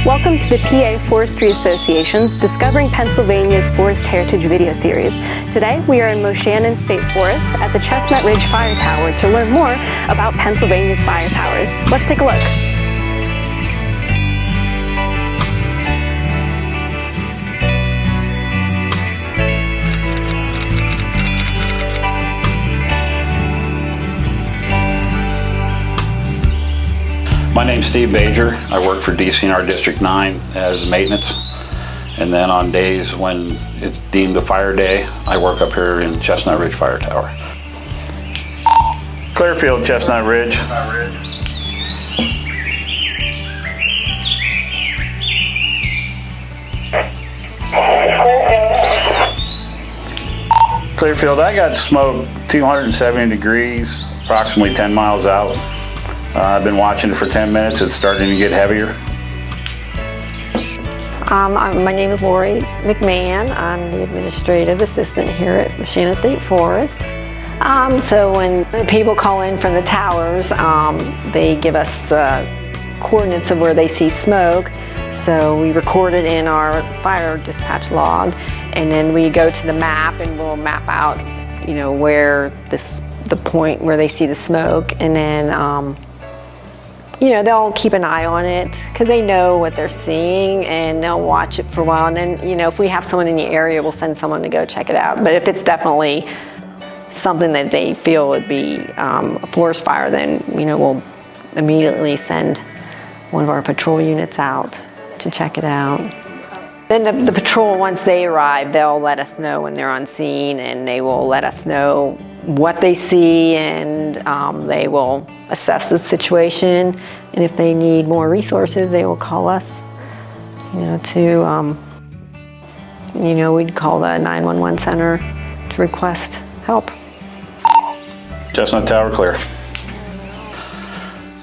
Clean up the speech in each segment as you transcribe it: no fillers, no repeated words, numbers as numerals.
Welcome to the PA Forestry Association's Discovering Pennsylvania's Forest Heritage video series. Today we are in Moshannon State Forest at the Chestnut Ridge Fire Tower to learn more about Pennsylvania's fire towers. Let's take a look. My name's Steve Bajer. I work for DCNR District 9 as maintenance. And then on days when it's deemed a fire day, I work up here in Chestnut Ridge Fire Tower. Clearfield, Chestnut Ridge. Clearfield, I got smoke 270 degrees, approximately 10 miles out. I've been watching it for 10 minutes. It's starting to get heavier. My name is Lori McMahon. I'm the administrative assistant here at Moshannon State Forest. So when people call in from the towers, they give us coordinates of where they see smoke. So we record it in our fire dispatch log, and then we go to the map and we'll map out, you know, where the point where they see the smoke, and then you know, they'll keep an eye on it because they know what they're seeing, and they'll watch it for a while. And then, you know, if we have someone in the area, we'll send someone to go check it out. But if it's definitely something that they feel would be a forest fire, then, you know, we'll immediately send one of our patrol units out to check it out. Then the patrol, once they arrive, they'll let us know when they're on scene, and they will let us know what they see, and they will assess the situation, and if they need more resources, they will call us, you know, to, you know, we'd call the 911 center to request help. Chestnut Tower clear.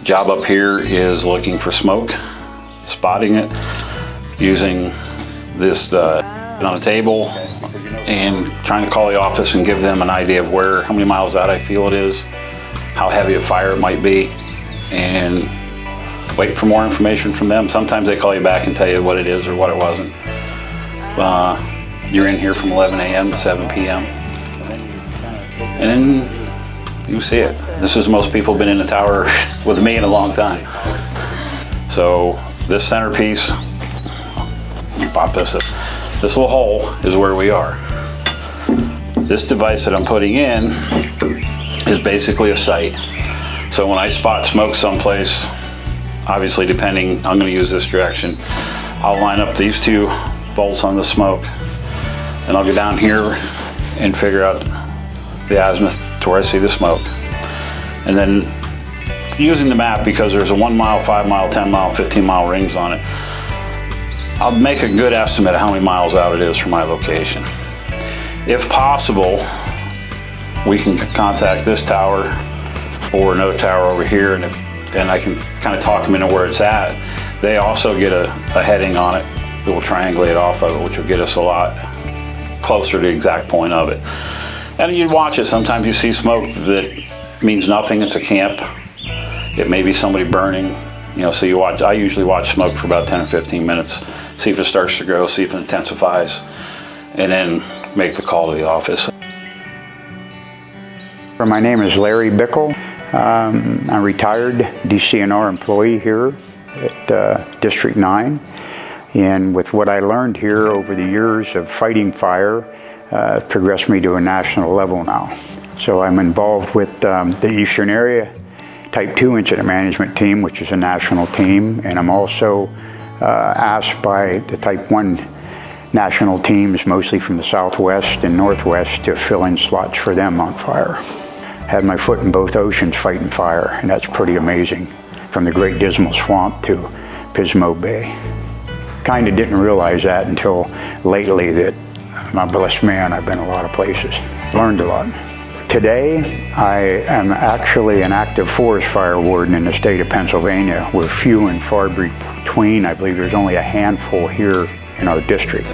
Job up here is looking for smoke, spotting it, using this on a table, and trying to call the office and give them an idea of how many miles out I feel it is, how heavy a fire it might be, and wait for more information from them. Sometimes they call you back and tell you what it is or what it wasn't. You're in here from 11 a.m. to 7 p.m. and then you see it. This is most people have been in the tower with me in a long time. So this centerpiece, pop this up. This little hole is where we are. This device that I'm putting in is basically a sight. So when I spot smoke someplace, obviously depending, I'm going to use this direction. I'll line up these two bolts on the smoke, and I'll go down here and figure out the azimuth to where I see the smoke. And then using the map, because there's a 1 mile, 5 mile, 10 mile, 15 mile rings on it, I'll make a good estimate of how many miles out it is from my location. If possible, we can contact this tower or another tower over here, and I can kind of talk them into where it's at. They also get a heading on it that will triangulate off of it, which will get us a lot closer to the exact point of it. And you watch it. Sometimes you see smoke that means nothing. It's a camp. It may be somebody burning. You know, so I usually watch smoke for about 10 or 15 minutes, see if it starts to grow, see if it intensifies, and then make the call to the office. My name is Larry Bickle. I'm a retired DCNR employee here at District 9. And with what I learned here over the years of fighting fire, progressed me to a national level now. So I'm involved with the Eastern Area Type 2 Incident Management Team, which is a national team, and I'm also asked by the Type 1 national teams, mostly from the Southwest and Northwest, to fill in slots for them on fire. Had my foot in both oceans fighting fire, and that's pretty amazing, from the Great Dismal Swamp to Pismo Bay. Kind of didn't realize that until lately, that I'm a blessed man. I've been a lot of places, learned a lot. Today, I am actually an active forest fire warden in the state of Pennsylvania. We're few and far between. I believe there's only a handful here in our district.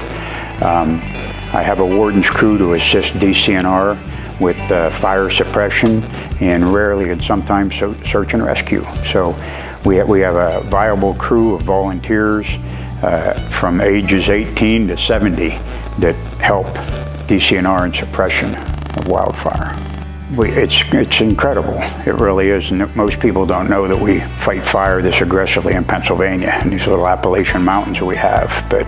I have a warden's crew to assist DCNR with fire suppression and rarely and sometimes search and rescue. So we have a viable crew of volunteers from ages 18 to 70 that help DCNR in suppression of wildfire. It's incredible. It really is. And most people don't know that we fight fire this aggressively in Pennsylvania in these little Appalachian mountains that we have. But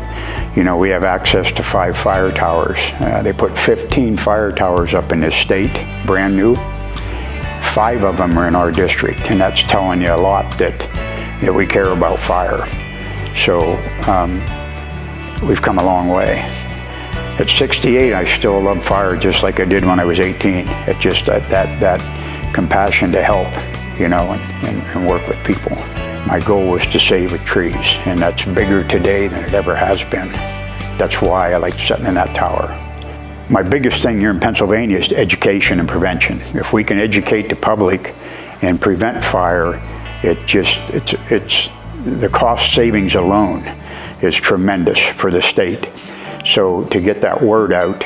you know, we have access to 5 fire towers. They put 15 fire towers up in this state, brand new. 5 of them are in our district, and that's telling you a lot that we care about fire. So we've come a long way. At 68, I still love fire just like I did when I was 18. It's just that compassion to help, you know, and work with people. My goal was to save a trees, and that's bigger today than it ever has been. That's why I like sitting in that tower. My biggest thing here in Pennsylvania is education and prevention. If we can educate the public and prevent fire, it's the cost savings alone is tremendous for the state. So to get that word out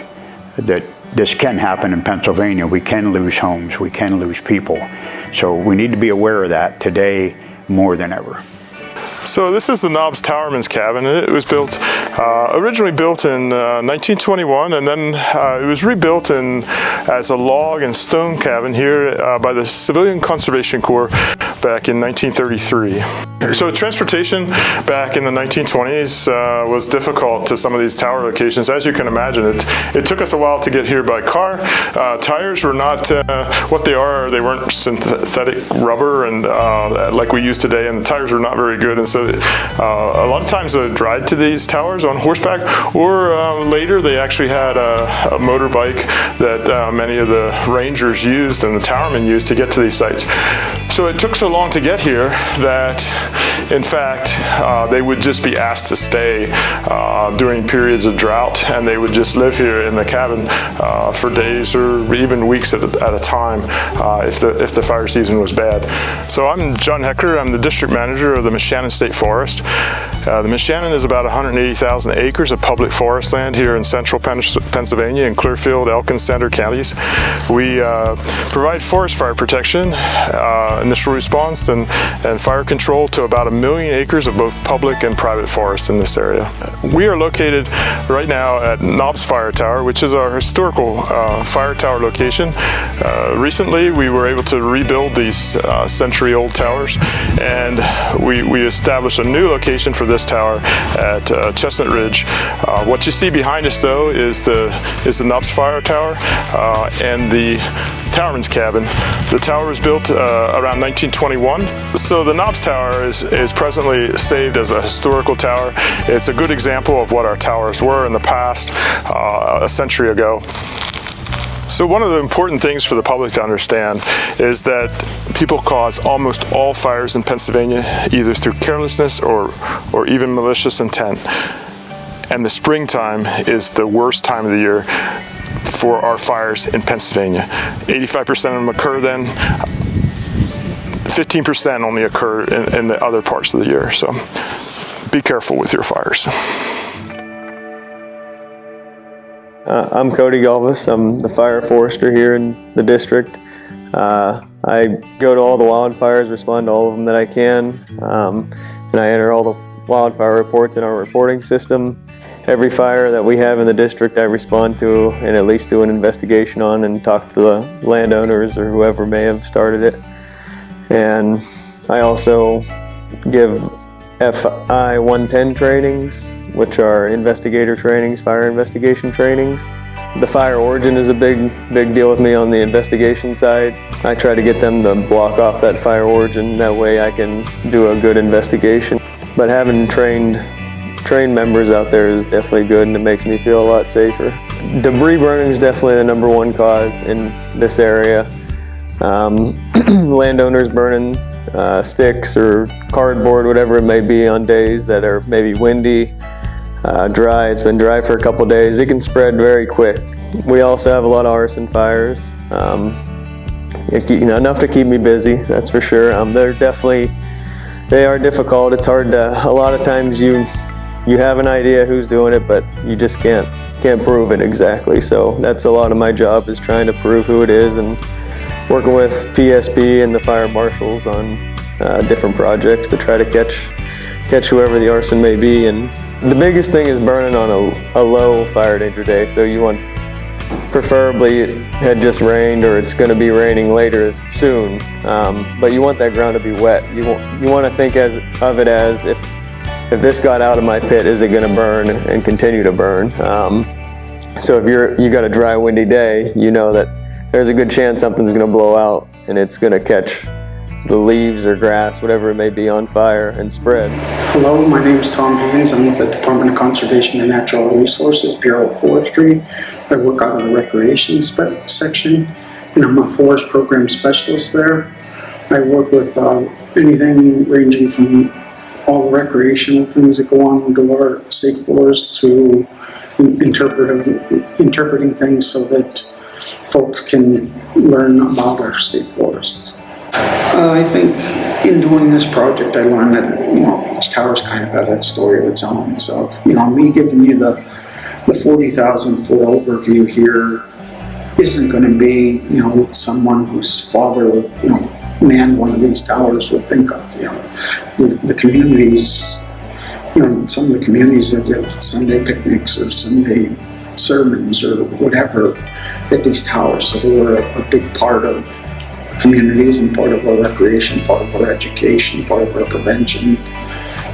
that this can happen in Pennsylvania, we can lose homes, we can lose people. So we need to be aware of that today more than ever. So this is the Knobs Towerman's cabin. It was built, originally built in 1921, and then it was rebuilt as a log and stone cabin here by the Civilian Conservation Corps back in 1933. So transportation back in the 1920s was difficult to some of these tower locations. As you can imagine, it took us a while to get here by car. Tires were not what they are. They weren't synthetic rubber and like we use today, and the tires were not very good. And so a lot of times they would drive to these towers on horseback, or later they actually had a motorbike that many of the rangers used and the towermen used to get to these sites. So it took so long to get here that, in fact, they would just be asked to stay during periods of drought, and they would just live here in the cabin for days or even weeks at a time if the fire season was bad. So I'm John Hecker. I'm the district manager of the Moshannon State Forest. The Moshannon is about 180,000 acres of public forest land here in central Pennsylvania in Clearfield, Elk, and Center counties. We provide forest fire protection, initial response, and fire control to about 1 million acres of both public and private forests in this area. We are located right now at Knobs Fire Tower, which is our historical fire tower location. Recently, we were able to rebuild these century-old towers, and we established a new location for this tower at Chestnut Ridge. What you see behind us, though, is the Knobs Fire Tower and the Towerman's cabin. The tower was built around 1921. So the Knobs Tower is presently saved as a historical tower. It's a good example of what our towers were in the past, a century ago. So one of the important things for the public to understand is that people cause almost all fires in Pennsylvania either through carelessness or even malicious intent. And the springtime is the worst time of the year for our fires in Pennsylvania. 85% of them occur then. 15% only occur in the other parts of the year. So be careful with your fires. I'm Cody Gulvis. I'm the fire forester here in the district. I go to all the wildfires, respond to all of them that I can, and I enter all the wildfire reports in our reporting system. Every fire that we have in the district I respond to and at least do an investigation on and talk to the landowners or whoever may have started it. And I also give FI 110 trainings, which are investigator trainings, fire investigation trainings. The fire origin is a big deal with me on the investigation side. I try to get them to block off that fire origin, that way I can do a good investigation. But having trained members out there is definitely good, and it makes me feel a lot safer. Debris burning is definitely the #1 cause in this area. Landowners burning sticks or cardboard, whatever it may be, on days that are maybe windy. dry. It's been dry for a couple days. It can spread very quick. We also have a lot of arson fires. Enough to keep me busy, that's for sure. They are difficult. It's hard to, a lot of times you have an idea who's doing it, but you just can't prove it exactly. So that's a lot of my job, is trying to prove who it is and working with PSP and the fire marshals on different projects to try to catch whoever the arson may be. And the biggest thing is burning on a low fire danger day. So you want, preferably it had just rained or it's going to be raining later soon, but you want that ground to be wet. You want to think of it as if this got out of my pit, is it going to burn and continue to burn? So if you got a dry, windy day, you know that there's a good chance something's going to blow out and it's going to catch the leaves or grass, whatever it may be, on fire and spread. Hello, my name is Tom Haynes. I'm with the Department of Conservation and Natural Resources, Bureau of Forestry. I work out of the Recreation section, and I'm a forest program specialist there. I work with anything ranging from all the recreational things that go on into our state forest to interpreting things so that folks can learn about our state forests. I think in doing this project, I learned that, each tower's kind of got that story of its own. So, me giving you the 40,000 foot overview here isn't going to be, what someone whose father, manned one of these towers would think of. The communities, some of the communities that get Sunday picnics or Sunday sermons or whatever at these towers. So they were a big part of communities and part of our recreation, part of our education, part of our prevention,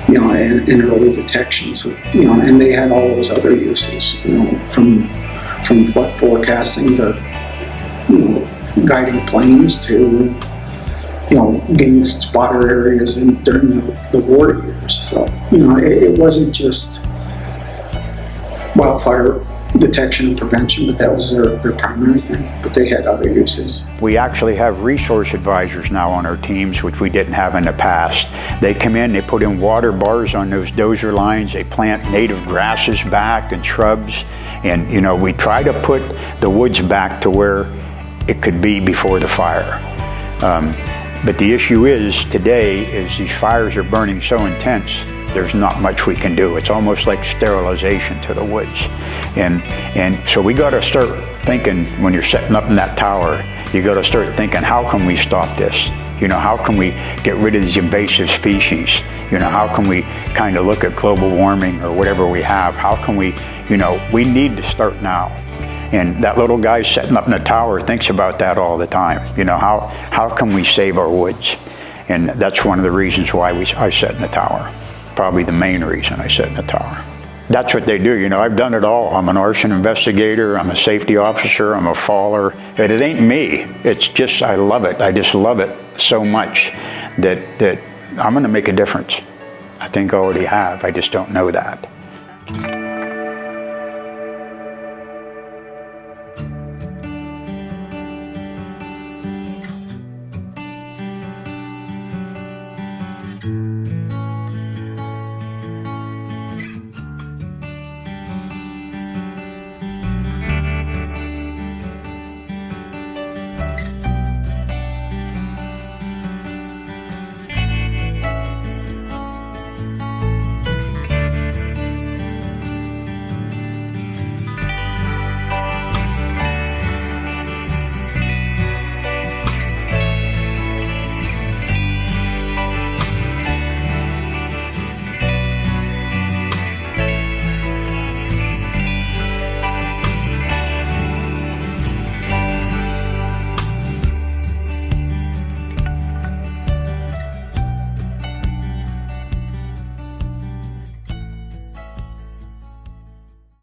and early detection. So, and they had all those other uses, from flood forecasting to, guiding planes to, being spotter areas during the war years. So, it wasn't just wildfire detection and prevention, but that was their primary thing, but they had other uses. We actually have resource advisors now on our teams, which we didn't have in the past. They come in, they put in water bars on those dozer lines, they plant native grasses back and shrubs, and we try to put the woods back to where it could be before the fire. But the issue is today is these fires are burning so intense, there's not much we can do. It's almost like sterilization to the woods. And so we got to start thinking, when you're setting up in that tower, you got to start thinking, how can we stop this? How can we get rid of these invasive species? How can we kind of look at global warming or whatever we have? How can we, we need to start now. And that little guy setting up in the tower thinks about that all the time. How can we save our woods? And that's one of the reasons why I set in the tower. Probably the main reason I sit in the tower. That's what they do, I've done it all. I'm an arson investigator, I'm a safety officer, I'm a faller. But it ain't me, it's just, I love it. I just love it so much that I'm gonna make a difference. I think I already have, I just don't know that.